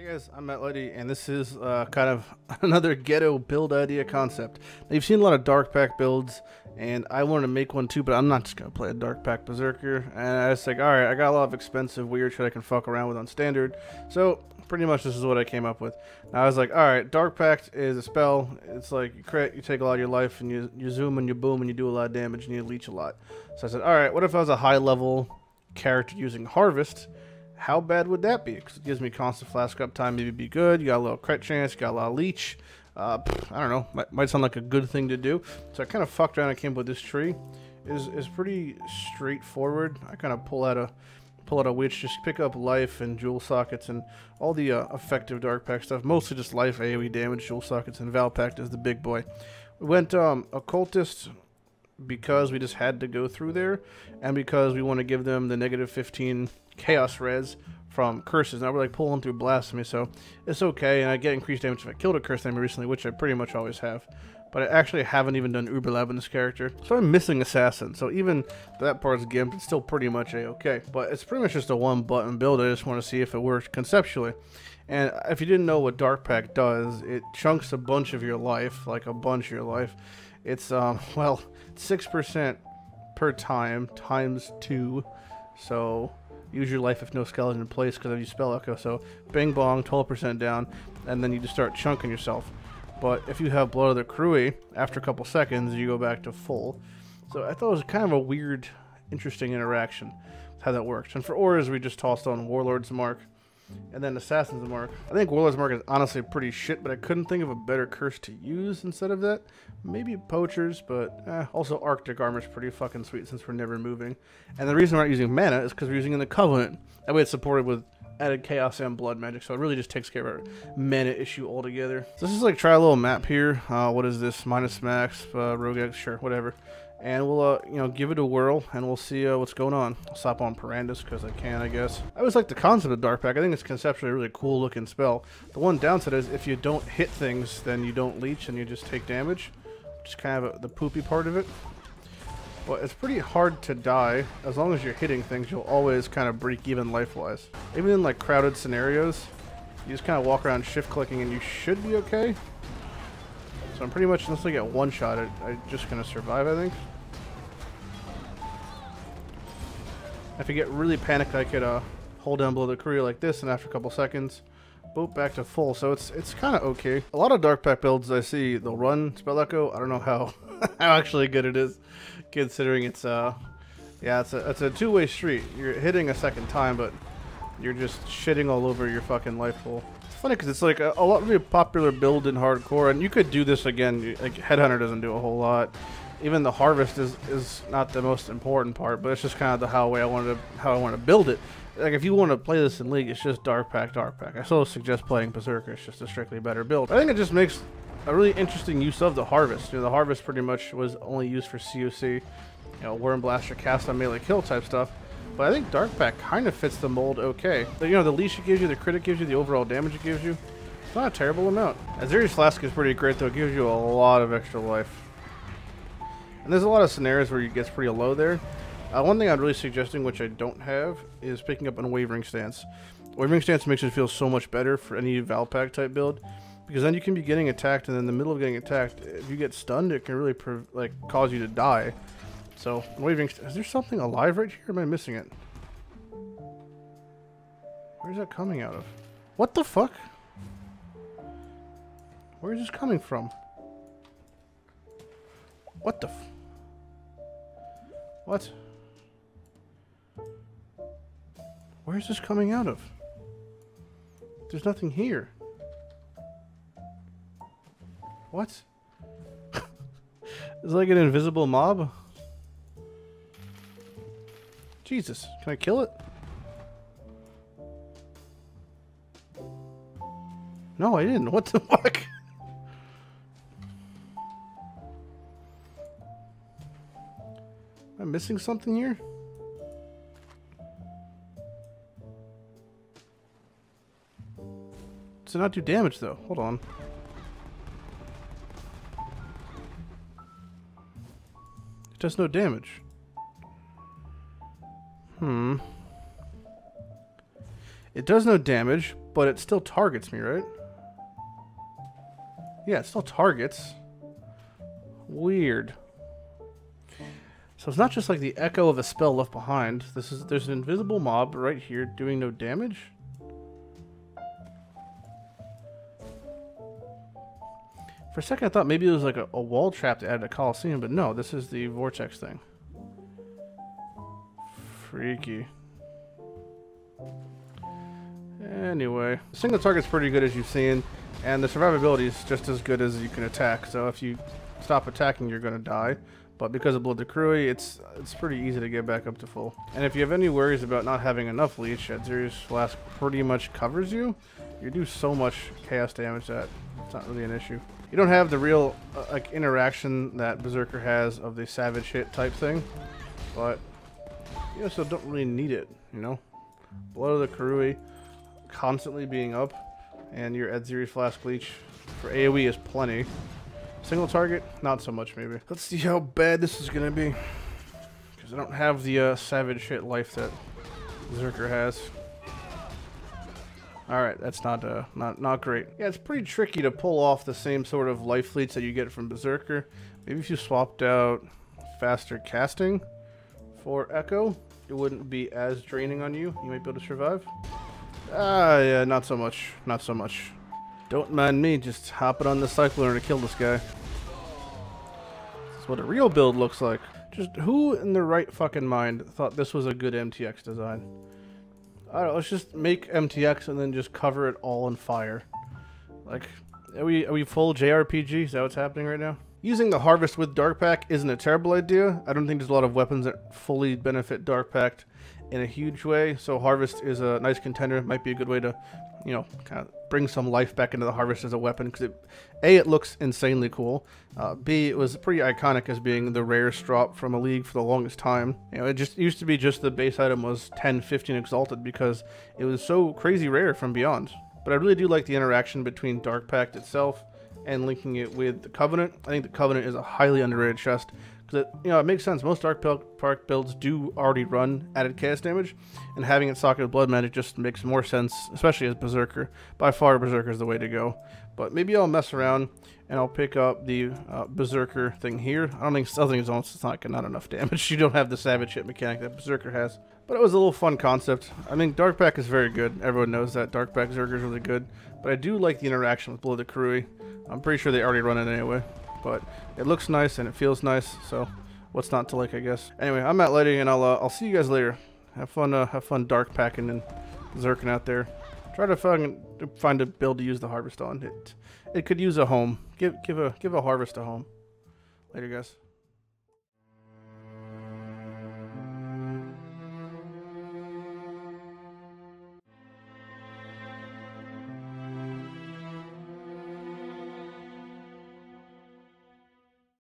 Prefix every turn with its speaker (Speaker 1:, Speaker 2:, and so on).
Speaker 1: Hey guys, I'm Lighty, and this is kind of another ghetto build idea concept. Now, you've seen a lot of Dark Pact builds, and I wanted to make one too, but I'm not just going to play a Dark Pact berserker. And I was like, alright, I got a lot of expensive weird shit I can fuck around with on standard, so pretty much this is what I came up with. Now I was like, alright, Dark Pact is a spell. It's like you crit, you take a lot of your life, and you zoom and you boom, and you do a lot of damage, and you leech a lot. So I said, alright, what if I was a high level character using Harvest? How bad would that be? Because it gives me constant flask uptime, maybe be good. You got a little crit chance, you got a lot of leech. I don't know, might sound like a good thing to do. So I kind of fucked around and came up with this tree. Is pretty straightforward. I kind of pull out a witch, just pick up life and jewel sockets and all the effective Dark Pact stuff. Mostly just life, AoE damage, jewel sockets, and Val Pact is the big boy. We went occultist because we just had to go through there, and because we want to give them the -15 chaos res from curses. Now we're like pulling through blasphemy, so it's okay, and I get increased damage if I killed a curse enemy recently, which I pretty much always have. But I actually haven't even done Uberlab in this character, so I'm missing assassin. So even that part's gimped, it's still pretty much a-okay. But it's pretty much just a one-button build. I just want to see if it works conceptually. And if you didn't know what Dark Pact does, it chunks a bunch of your life, like a bunch of your life. It's well, 6% per time times 2, so use your life if no skeleton in place because of you spell echo. So bing bong, 12% down, and then you just start chunking yourself. But if you have Blood of the Crewy, after a couple seconds you go back to full. So I thought it was kind of a weird, interesting interaction how that works. And for auras, we just tossed on Warlord's Mark and then Assassin's Mark. I think Warlord's Mark is honestly pretty shit, but I couldn't think of a better curse to use instead of that. Maybe Poachers, but also Arctic Armor is pretty fucking sweet since we're never moving. And the reason we're not using mana is because we're using in the Covenant. That way it's supported with added Chaos and Blood magic, so it really just takes care of our mana issue altogether. So this is like try a little map here. What is this? Minus max, Rogue X, sure, whatever. And we'll, you know, give it a whirl, and we'll see what's going on. I'll stop on Parandus because I can, I guess. I always like the concept of Dark Pact. I think it's conceptually a really cool looking spell. The one downside is if you don't hit things, then you don't leech and you just take damage, which is kind of the poopy part of it. But it's pretty hard to die. As long as you're hitting things, you'll always kind of break even life-wise. Even in like crowded scenarios, you just kind of walk around shift-clicking and you should be okay. So I'm pretty much, unless I get one-shot, I'm just going to survive, I think. If I get really panicked, I could hold down below the career like this, and after a couple seconds, boop, back to full. So it's kind of okay. A lot of Dark Pact builds I see, they'll run Spell Echo. I don't know how how actually good it is, considering it's yeah, it's a two-way street. You're hitting a second time, but you're just shitting all over your fucking life pool. It's funny because it's like a lot of a popular build in hardcore, and you could do this again. Like Headhunter doesn't do a whole lot. Even the harvest is not the most important part, but it's just kind of the how I want to build it. Like if you want to play this in League, it's just Dark Pact. I still suggest playing Berserker. It's just a strictly better build. I think it just makes a really interesting use of the harvest. You know, the harvest pretty much was only used for COC, you know, Worm Blaster, cast on melee kill type stuff. But I think Dark Pact kind of fits the mold okay. You know, the leash it gives you, the crit it gives you, the overall damage it gives you. It's not a terrible amount. Aziri's Flask is pretty great though. It gives you a lot of extra life. And there's a lot of scenarios where it gets pretty low there. One thing I'd really suggesting, which I don't have, is picking up Unwavering Stance. Wavering Stance makes it feel so much better for any Val Pact type build, because then you can be getting attacked, and in the middle of getting attacked, if you get stunned, it can really like cause you to die. So Unwavering Stance, is there something alive right here? Or am I missing it? Where's that coming out of? What the fuck? Where is this coming from? What the f... What? Where is this coming out of? There's nothing here. What? It's like an invisible mob? Jesus, can I kill it? No, I didn't. What the fuck? Am I missing something here? Does it not do damage though? Hold on. It does no damage. It does no damage, but it still targets me, right? Yeah, it still targets. Weird. So it's not just like the echo of a spell left behind. There's an invisible mob right here doing no damage. For a second I thought maybe it was like a wall trap to add a Coliseum, but no, this is the vortex thing. Freaky. Anyway, single target's pretty good as you've seen, and the survivability is just as good as you can attack. So if you stop attacking, you're gonna die. But because of Blood to Crewy, it's pretty easy to get back up to full. And if you have any worries about not having enough leech, Edzuri's Flask pretty much covers you. You do so much chaos damage that it's not really an issue. You don't have the real like interaction that Berserker has of the savage hit type thing, but you also don't really need it, you know? Blood of the Crewy constantly being up, and your Edzuri's Flask leech for AoE is plenty. Single target, not so much maybe. Let's see how bad this is gonna be, because I don't have the savage hit life that Berserker has. Alright, that's not great. Yeah, it's pretty tricky to pull off the same sort of life leech that you get from Berserker. Maybe if you swapped out faster casting for Echo, it wouldn't be as draining on you. You might be able to survive. Yeah, not so much. Not so much. Don't mind me just hopping on the cyclone to kill this guy. That's what a real build looks like. Just who in their right fucking mind thought this was a good MTX design? Alright, let's just make MTX and then just cover it all on fire. Like, are we full JRPG? Is that what's happening right now? Using the Harvest with Dark Pact isn't a terrible idea. I don't think there's a lot of weapons that fully benefit Dark Pact in a huge way. So Harvest is a nice contender. Might be a good way to, you know, kind of bring some life back into the Harvest as a weapon. Because it looks insanely cool. B, it was pretty iconic as being the rarest drop from a league for the longest time. You know, it just used to be just the base item was 10, 15 Exalted because it was so crazy rare from Beyond. But I really do like the interaction between Dark Pact itself and linking it with the Covenant. I think the Covenant is a highly underrated chest. Because it makes sense. Most Dark Pact builds do already run added chaos damage, and having it socket with Blood Magic just makes more sense, especially as Berserker. By far, Berserker is the way to go. But maybe I'll mess around and I'll pick up the Berserker thing here. I don't think something is almost not enough damage. You don't have the savage hit mechanic that Berserker has. But it was a little fun concept. I mean, Dark Pact is very good. Everyone knows that Dark Pact Berserker is really good. But I do like the interaction with Blood to Crewy. I'm pretty sure they already run it anyway. But it looks nice and it feels nice, so what's not to like, I guess. Anyway, I'm at Lighty, and I'll see you guys later. Have fun Dark Packing and Berserking out there. Try to find a build to use the Harvest on. It could use a home. Give a Harvest a home. Later, guys.